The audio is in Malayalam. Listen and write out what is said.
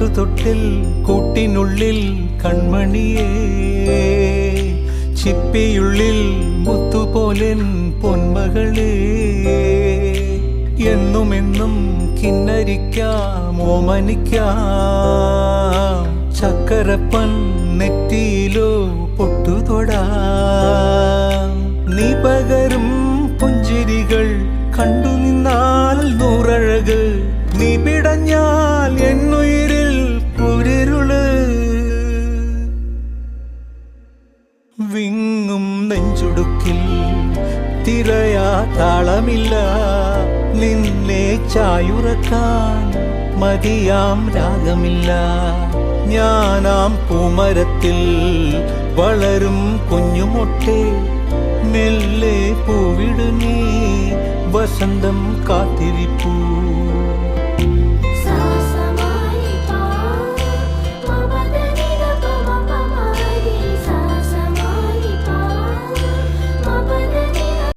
പാട്ടുതൊട്ടിൽ കൂട്ടിനുള്ളിൽ കൺമണിയേ, ചിപ്പിയുള്ളിൽ മുത്തുപോലെൻ പൊന്മകളേ. എന്നുമെന്നും കിന്നരിക്കാം ഓമനിക്കാം, ചക്കരപ്പൻ നെറ്റിയിലോ പൊട്ടുതൊടാം. നീ പകരും പുഞ്ചിരികൾ കണ്ടു നിന്നാൽ നൂറഴക്, നീ പിടഞ്ഞാൽ എന്നുയിരിൽ കുരിരുള്. വിങ്ങും നെഞ്ചുടുക്കിൽ തിരയാ താളമില്ല, നിന്നെ ചായുറക്കാൻ മതിയാം രാഗമില്ല. ഞാനാം പൂമരത്തിൽ വളരും കുഞ്ഞുമൊട്ടെ, മെല്ലെ പൂവിടു നീ വസന്തം കാത്തിരി.